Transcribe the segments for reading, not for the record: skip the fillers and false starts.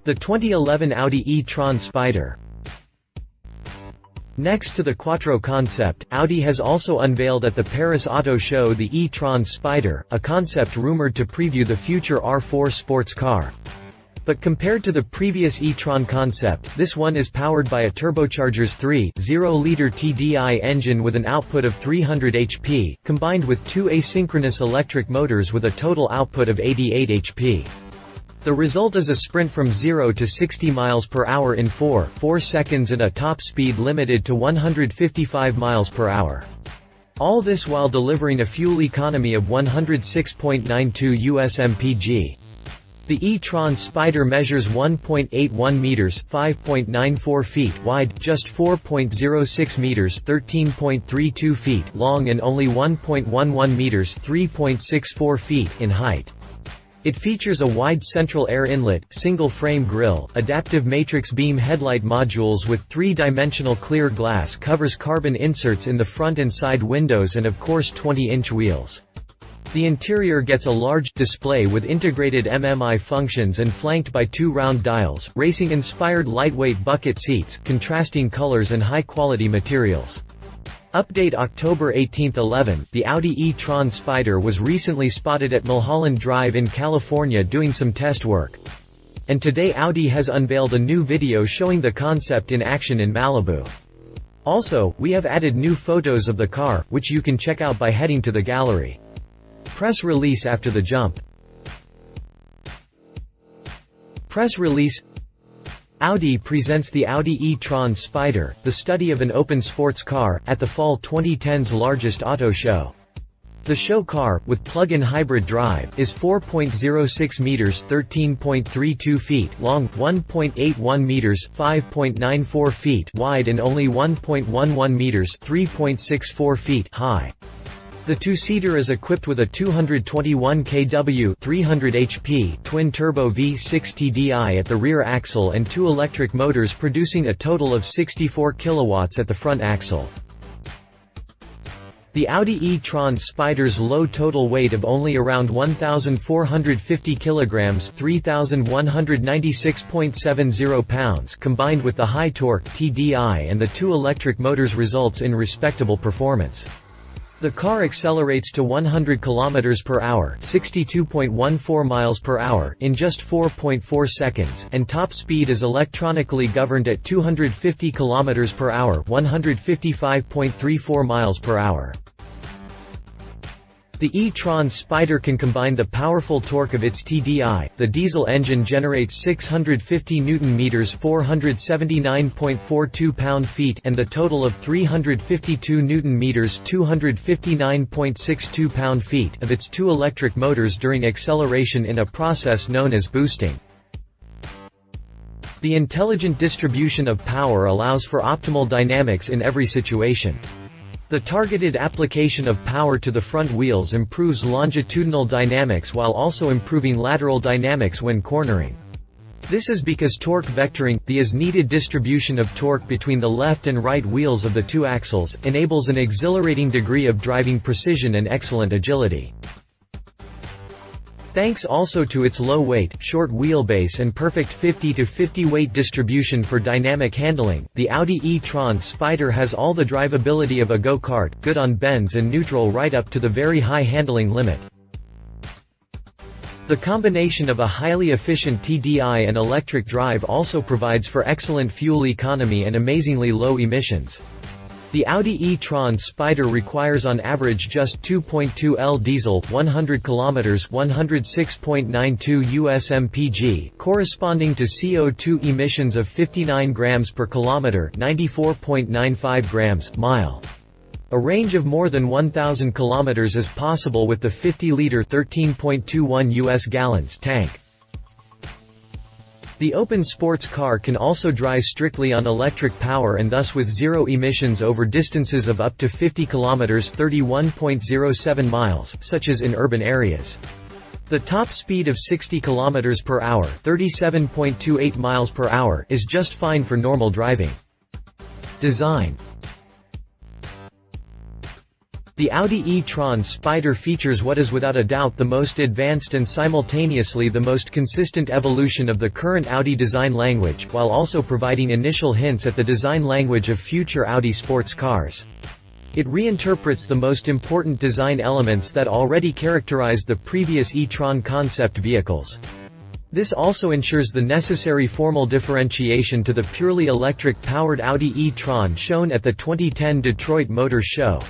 The 2011 Audi e-tron Spyder. Next to the Quattro concept, Audi has also unveiled at the Paris Auto Show the e-tron Spyder, a concept rumored to preview the future R4 sports car. But compared to the previous e-tron concept, this one is powered by a turbochargers 3.0 Liter TDI engine with an output of 300 HP, combined with two asynchronous electric motors with a total output of 88 HP. The result is a sprint from 0 to 60 miles per hour in 4 seconds and a top speed limited to 155 miles per hour. All this while delivering a fuel economy of 106.92 US mpg. The e-tron Spyder measures 1.81 meters (5.94 feet) wide, just 4.06 meters (13.32 feet) long and only 1.11 meters (3.64 feet) in height. It features a wide central air inlet, single-frame grille, adaptive matrix beam headlight modules with three-dimensional clear glass covers carbon inserts in the front and side windows and of course 20-inch wheels. The interior gets a large display with integrated MMI functions and flanked by two round dials, racing-inspired lightweight bucket seats, contrasting colors and high-quality materials. Update October 18, 11. The Audi e-tron Spyder was recently spotted at Mulholland Drive in California doing some test work. And today Audi has unveiled a new video showing the concept in action in Malibu. Also, we have added new photos of the car, which you can check out by heading to the gallery. Press release after the jump. Press release. Audi presents the Audi e-tron Spyder, the study of an open sports car, at the fall 2010's largest auto show. The show car, with plug-in hybrid drive, is 4.06 meters (13.32 feet) long, 1.81 meters (5.94 feet) wide and only 1.11 meters (3.64 feet) high. The two-seater is equipped with a 221 kW 300 HP twin-turbo V6 TDI at the rear axle and two electric motors producing a total of 64 kilowatts at the front axle. The Audi e-tron Spyder's low total weight of only around 1,450 kilograms (3,196.70 pounds) combined with the high torque TDI and the two electric motors results in respectable performance. The car accelerates to 100 km per hour, 62.14 miles per hour in just 4.4 seconds, and top speed is electronically governed at 250 km per hour, 155.34 miles per hour. The e-tron Spyder can combine the powerful torque of its TDI. The diesel engine generates 650 Nm, 479.42 pound-feet, and the total of 352 Nm, 259.62 pound-feet, of its two electric motors during acceleration in a process known as boosting. The intelligent distribution of power allows for optimal dynamics in every situation. The targeted application of power to the front wheels improves longitudinal dynamics while also improving lateral dynamics when cornering. This is because torque vectoring, the as-needed distribution of torque between the left and right wheels of the two axles, enables an exhilarating degree of driving precision and excellent agility. Thanks also to its low weight, short wheelbase and perfect 50-50 weight distribution for dynamic handling, the Audi e-tron Spyder has all the drivability of a go-kart, good on bends and neutral right up to the very high handling limit. The combination of a highly efficient TDI and electric drive also provides for excellent fuel economy and amazingly low emissions. The Audi e-tron Spyder requires on average just 2.2 L diesel, 100 km, 106.92 US mpg, corresponding to CO2 emissions of 59 grams per kilometer, 94.95 grams mile. A range of more than 1,000 kilometers is possible with the 50-liter 13.21 US gallons tank. The open sports car can also drive strictly on electric power and thus with zero emissions over distances of up to 50 km 31.07 miles, such as in urban areas. The top speed of 60 km per hour 37.28 miles per hour is just fine for normal driving. Design. The Audi e-tron Spyder features what is without a doubt the most advanced and simultaneously the most consistent evolution of the current Audi design language, while also providing initial hints at the design language of future Audi sports cars. It reinterprets the most important design elements that already characterized the previous e-tron concept vehicles. This also ensures the necessary formal differentiation to the purely electric-powered Audi e-tron shown at the 2010 Detroit Motor Show.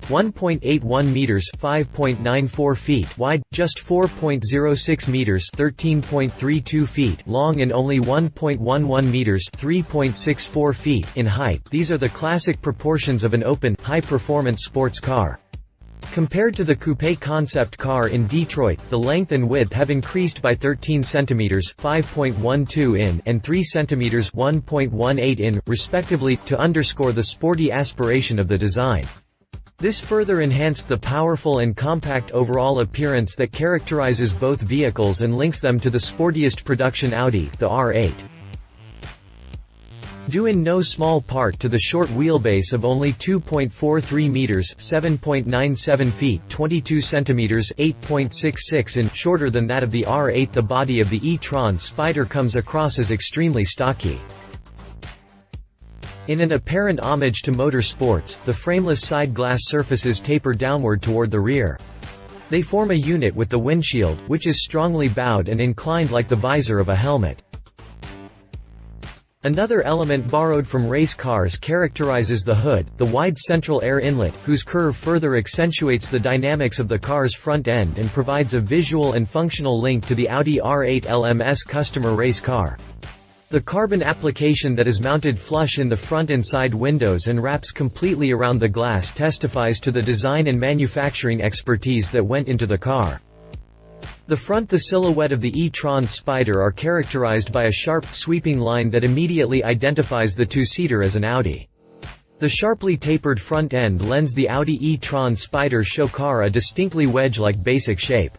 1.81 meters (5.94 feet) wide, just 4.06 meters (13.32 feet) long and only 1.11 meters (3.64 feet) in height. These are the classic proportions of an open, high-performance sports car. Compared to the coupe concept car in Detroit, the length and width have increased by 13 cm (5.12 in) and 3 cm (1.18 in), respectively, to underscore the sporty aspiration of the design. This further enhanced the powerful and compact overall appearance that characterizes both vehicles and links them to the sportiest production Audi, the R8. Due in no small part to the short wheelbase of only 2.43 meters (7.97 feet, 22 centimeters, 8.66 in), shorter than that of the R8, the body of the e-tron Spyder comes across as extremely stocky. In an apparent homage to motorsports, the frameless side glass surfaces taper downward toward the rear. They form a unit with the windshield, which is strongly bowed and inclined like the visor of a helmet. Another element borrowed from race cars characterizes the hood, the wide central air inlet, whose curve further accentuates the dynamics of the car's front end and provides a visual and functional link to the Audi R8 LMS customer race car. The carbon application that is mounted flush in the front and side windows and wraps completely around the glass testifies to the design and manufacturing expertise that went into the car. The silhouette of the e-tron Spyder are characterized by a sharp, sweeping line that immediately identifies the two-seater as an Audi. The sharply tapered front end lends the Audi e-tron Spyder show car a distinctly wedge-like basic shape.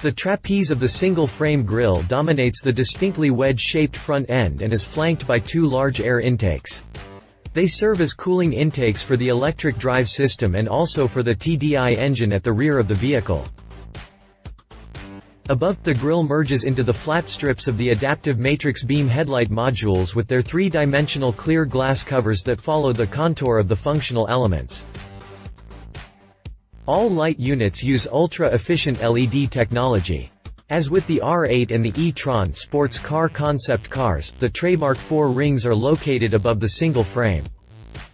The trapeze of the single-frame grille dominates the distinctly wedge-shaped front end and is flanked by two large air intakes. They serve as cooling intakes for the electric drive system and also for the TDI engine at the rear of the vehicle. Above, the grille merges into the flat strips of the adaptive matrix beam headlight modules with their three-dimensional clear glass covers that follow the contour of the functional elements. All light units use ultra-efficient LED technology. As with the R8 and the e-tron sports car concept cars, the trademark 4 rings are located above the single frame.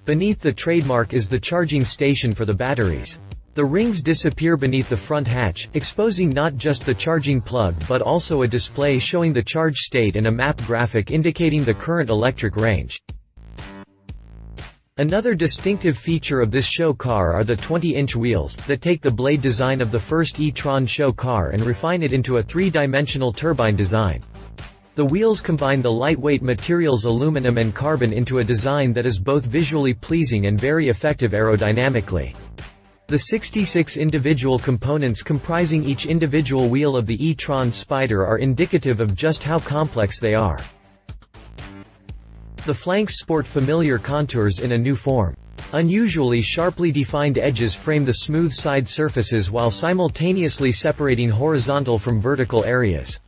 Beneath the trademark is the charging station for the batteries. The rings disappear beneath the front hatch, exposing not just the charging plug but also a display showing the charge state and a map graphic indicating the current electric range. Another distinctive feature of this show car are the 20-inch wheels, that take the blade design of the first e-tron show car and refine it into a three-dimensional turbine design. The wheels combine the lightweight materials aluminum and carbon into a design that is both visually pleasing and very effective aerodynamically. The 66 individual components comprising each individual wheel of the e-tron Spyder are indicative of just how complex they are. The flanks sport familiar contours in a new form. Unusually sharply defined edges frame the smooth side surfaces while simultaneously separating horizontal from vertical areas.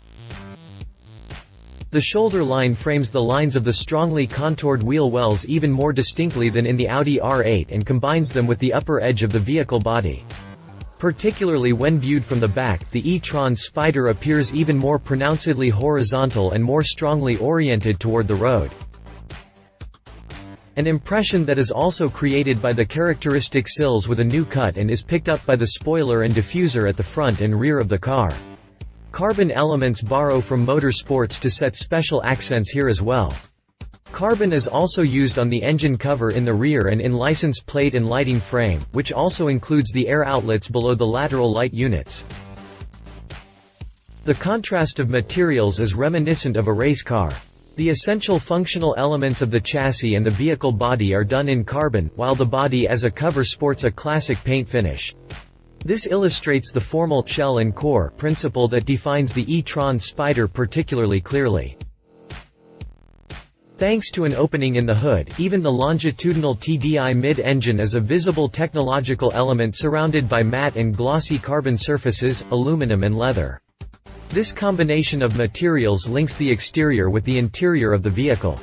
The shoulder line frames the lines of the strongly contoured wheel wells even more distinctly than in the Audi R8 and combines them with the upper edge of the vehicle body. Particularly when viewed from the back, the e-tron Spyder appears even more pronouncedly horizontal and more strongly oriented toward the road. An impression that is also created by the characteristic sills with a new cut and is picked up by the spoiler and diffuser at the front and rear of the car. Carbon elements borrow from motorsports to set special accents here as well. Carbon is also used on the engine cover in the rear and in license plate and lighting frame, which also includes the air outlets below the lateral light units. The contrast of materials is reminiscent of a race car. The essential functional elements of the chassis and the vehicle body are done in carbon, while the body as a cover sports a classic paint finish. This illustrates the formal shell and core principle that defines the e-tron Spyder particularly clearly. Thanks to an opening in the hood, even the longitudinal TDI mid-engine is a visible technological element surrounded by matte and glossy carbon surfaces, aluminum and leather. This combination of materials links the exterior with the interior of the vehicle.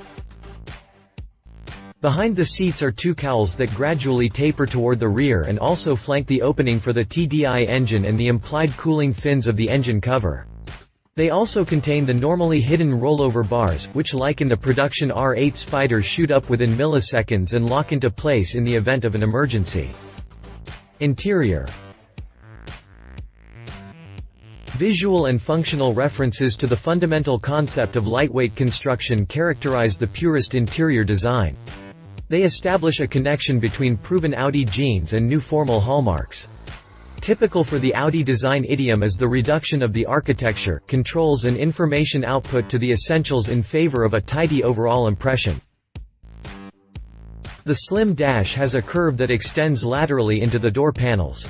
Behind the seats are two cowls that gradually taper toward the rear and also flank the opening for the TDI engine and the implied cooling fins of the engine cover. They also contain the normally hidden rollover bars, which like in the production R8 Spyder shoot up within milliseconds and lock into place in the event of an emergency. Interior. Visual and functional references to the fundamental concept of lightweight construction characterize the purest interior design. They establish a connection between proven Audi genes and new formal hallmarks. Typical for the Audi design idiom is the reduction of the architecture, controls and information output to the essentials in favor of a tidy overall impression. The slim dash has a curve that extends laterally into the door panels.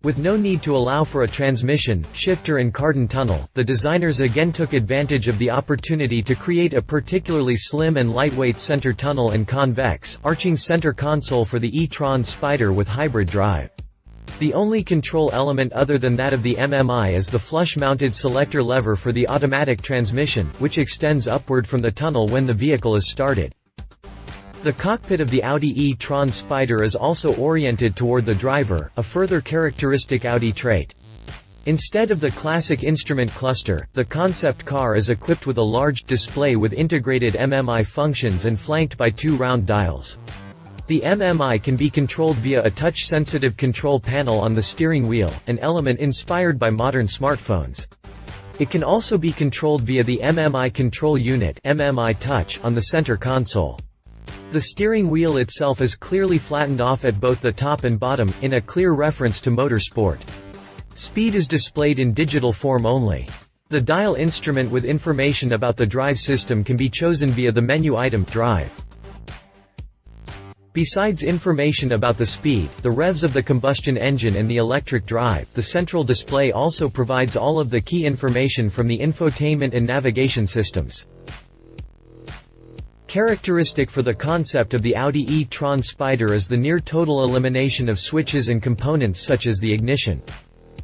With no need to allow for a transmission, shifter and cardan tunnel, the designers again took advantage of the opportunity to create a particularly slim and lightweight center tunnel and convex, arching center console for the E-tron Spyder with hybrid drive. The only control element other than that of the MMI is the flush-mounted selector lever for the automatic transmission, which extends upward from the tunnel when the vehicle is started. The cockpit of the Audi e-tron Spyder is also oriented toward the driver, a further characteristic Audi trait. Instead of the classic instrument cluster, the concept car is equipped with a large display with integrated MMI functions and flanked by two round dials. The MMI can be controlled via a touch-sensitive control panel on the steering wheel, an element inspired by modern smartphones. It can also be controlled via the MMI control unit (MMI Touch) on the center console. The steering wheel itself is clearly flattened off at both the top and bottom, in a clear reference to motorsport. Speed is displayed in digital form only. The dial instrument with information about the drive system can be chosen via the menu item Drive. Besides information about the speed, the revs of the combustion engine and the electric drive, the central display also provides all of the key information from the infotainment and navigation systems. Characteristic for the concept of the Audi e-tron Spyder is the near-total elimination of switches and components such as the ignition.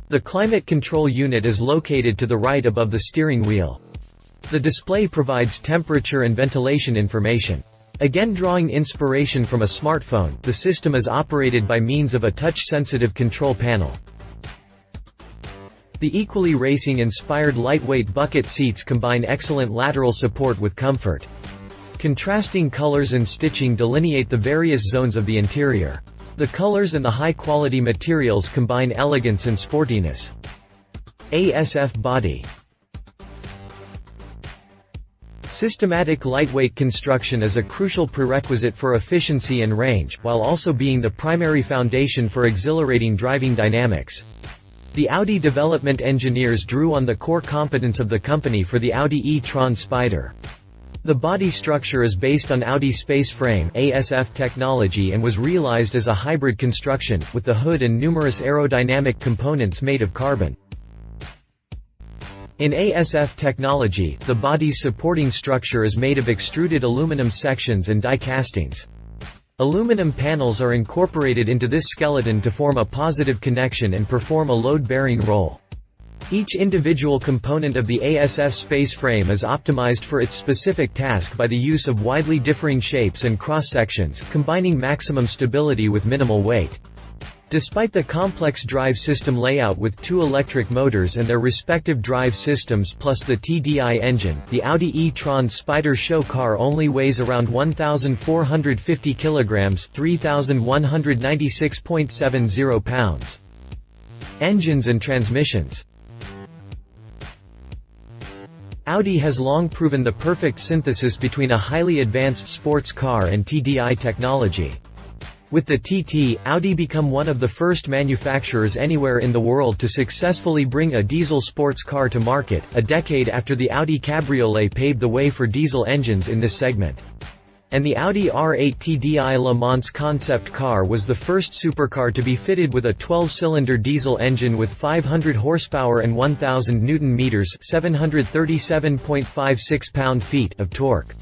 The climate control unit is located to the right above the steering wheel. The display provides temperature and ventilation information. Again drawing inspiration from a smartphone, the system is operated by means of a touch-sensitive control panel. The equally racing-inspired lightweight bucket seats combine excellent lateral support with comfort. Contrasting colors and stitching delineate the various zones of the interior. The colors and the high-quality materials combine elegance and sportiness. ASF body. Systematic lightweight construction is a crucial prerequisite for efficiency and range, while also being the primary foundation for exhilarating driving dynamics. The Audi development engineers drew on the core competence of the company for the Audi e-tron Spyder. The body structure is based on Audi Space Frame (ASF) technology and was realized as a hybrid construction, with the hood and numerous aerodynamic components made of carbon. In ASF technology, the body's supporting structure is made of extruded aluminum sections and die castings. Aluminum panels are incorporated into this skeleton to form a positive connection and perform a load-bearing role. Each individual component of the ASF space frame is optimized for its specific task by the use of widely differing shapes and cross-sections, combining maximum stability with minimal weight. Despite the complex drive system layout with two electric motors and their respective drive systems plus the TDI engine, the Audi e-tron Spyder show car only weighs around 1,450 kilograms (3,196.70 pounds). Engines and transmissions. Audi has long proven the perfect synthesis between a highly advanced sports car and TDI technology. With the TT, Audi became one of the first manufacturers anywhere in the world to successfully bring a diesel sports car to market, a decade after the Audi Cabriolet paved the way for diesel engines in this segment. And the Audi R8 TDI Le Mans concept car was the first supercar to be fitted with a 12-cylinder diesel engine with 500 horsepower and 1,000 Newton-meters (737.56 pound-feet) of torque.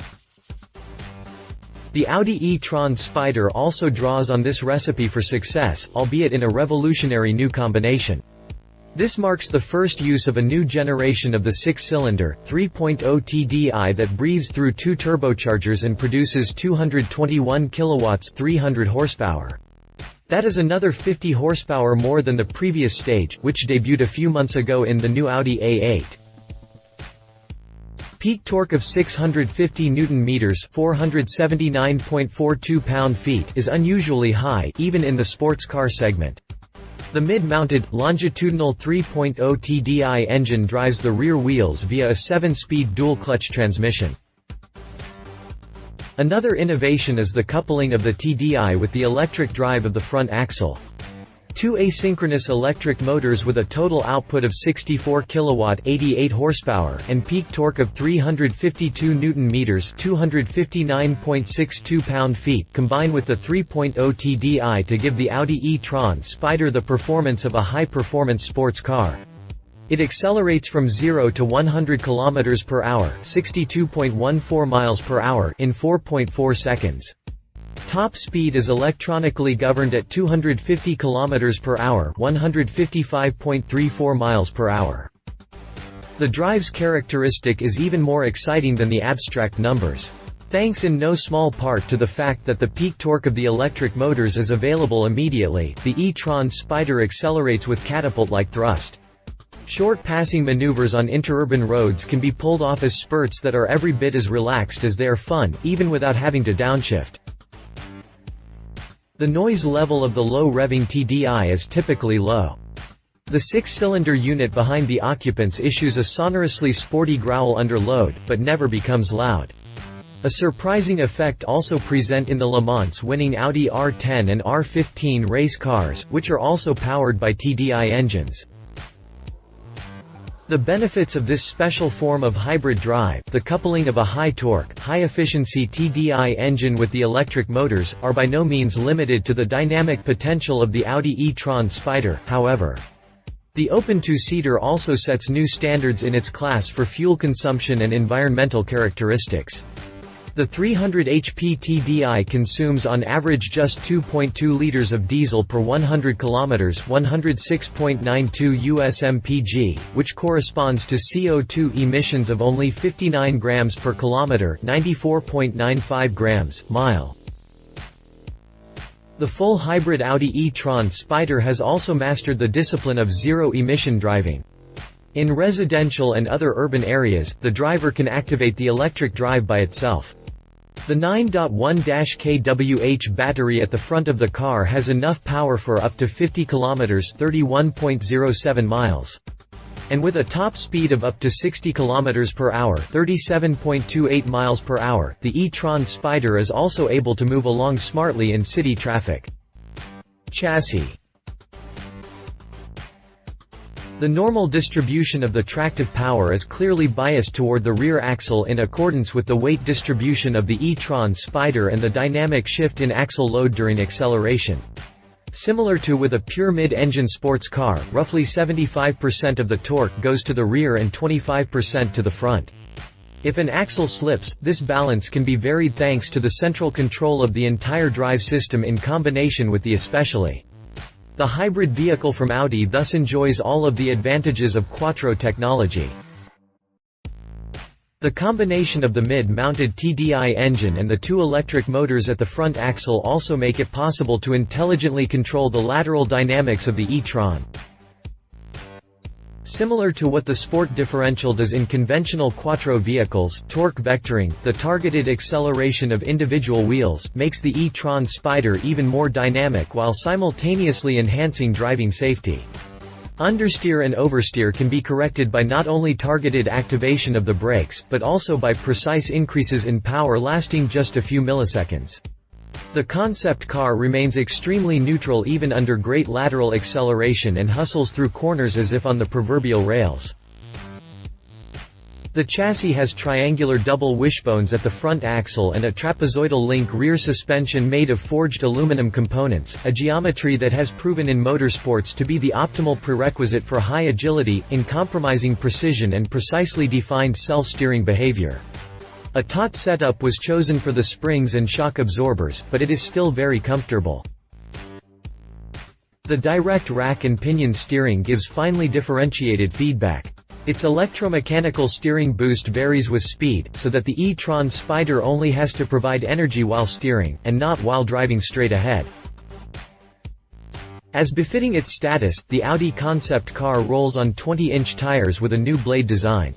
The Audi e-tron Spyder also draws on this recipe for success, albeit in a revolutionary new combination. This marks the first use of a new generation of the 6-cylinder, 3.0 TDI that breathes through 2 turbochargers and produces 221 kilowatts 300 horsepower. That is another 50 horsepower more than the previous stage, which debuted a few months ago in the new Audi A8. Peak torque of 650 Nm (479.42 pound-feet) is unusually high, even in the sports car segment. The mid-mounted, longitudinal 3.0 TDI engine drives the rear wheels via a 7-speed dual-clutch transmission. Another innovation is the coupling of the TDI with the electric drive of the front axle. 2 asynchronous electric motors with a total output of 64 kW 88 horsepower and peak torque of 352 Nm 259.62 pound-feet combine with the 3.0 TDI to give the Audi e-tron Spyder the performance of a high-performance sports car. It accelerates from 0 to 100 km per hour, 62.14 miles per hour in 4.4 seconds. Top speed is electronically governed at 250 km per hour, 155.34 miles per hour. The drive's characteristic is even more exciting than the abstract numbers. Thanks in no small part to the fact that the peak torque of the electric motors is available immediately, the e-tron Spyder accelerates with catapult-like thrust. Short passing maneuvers on interurban roads can be pulled off as spurts that are every bit as relaxed as they are fun, even without having to downshift. The noise level of the low-revving TDI is typically low. The 6-cylinder unit behind the occupants issues a sonorously sporty growl under load, but never becomes loud. A surprising effect also present in the Le Mans-winning Audi R10 and R15 race cars, which are also powered by TDI engines. The benefits of this special form of hybrid drive, the coupling of a high-torque, high-efficiency TDI engine with the electric motors, are by no means limited to the dynamic potential of the Audi e-tron Spyder, however. The open two-seater also sets new standards in its class for fuel consumption and environmental characteristics. The 300 HP TDI consumes on average just 2.2 liters of diesel per 100 kilometers, 106.92 US mpg, which corresponds to CO2 emissions of only 59 grams per kilometer, 94.95 grams mile. The full hybrid Audi e-tron Spyder has also mastered the discipline of zero-emission driving. In residential and other urban areas, the driver can activate the electric drive by itself. The 9.1 kWh battery at the front of the car has enough power for up to 50 km 31.07 miles. And with a top speed of up to 60 km per hour 37.28 miles per hour, the e-tron Spyder is also able to move along smartly in city traffic. Chassis. The normal distribution of the tractive power is clearly biased toward the rear axle in accordance with the weight distribution of the e-tron Spyder and the dynamic shift in axle load during acceleration. Similar to with a pure mid-engine sports car, roughly 75% of the torque goes to the rear and 25% to the front. If an axle slips, this balance can be varied thanks to the central control of the entire drive system in combination with the especially. The hybrid vehicle from Audi thus enjoys all of the advantages of Quattro technology. The combination of the mid-mounted TDI engine and the 2 electric motors at the front axle also make it possible to intelligently control the lateral dynamics of the e-tron. Similar to what the sport differential does in conventional Quattro vehicles, torque vectoring, the targeted acceleration of individual wheels, makes the e-tron Spyder even more dynamic while simultaneously enhancing driving safety. Understeer and oversteer can be corrected by not only targeted activation of the brakes, but also by precise increases in power lasting just a few milliseconds. The concept car remains extremely neutral even under great lateral acceleration and hustles through corners as if on the proverbial rails. The chassis has triangular double wishbones at the front axle and a trapezoidal link rear suspension made of forged aluminum components, a geometry that has proven in motorsports to be the optimal prerequisite for high agility, uncompromising precision and precisely defined self-steering behavior. A taut setup was chosen for the springs and shock absorbers, but it is still very comfortable. The direct rack and pinion steering gives finely differentiated feedback. Its electromechanical steering boost varies with speed, so that the E-tron Spyder only has to provide energy while steering, and not while driving straight ahead. As befitting its status, the Audi concept car rolls on 20-inch tires with a new blade design.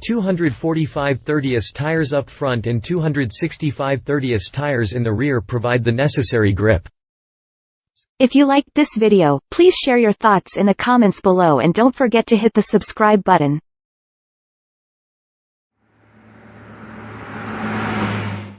245/30 tires up front and 265/30 tires in the rear provide the necessary grip. If you liked this video, please share your thoughts in the comments below and don't forget to hit the subscribe button.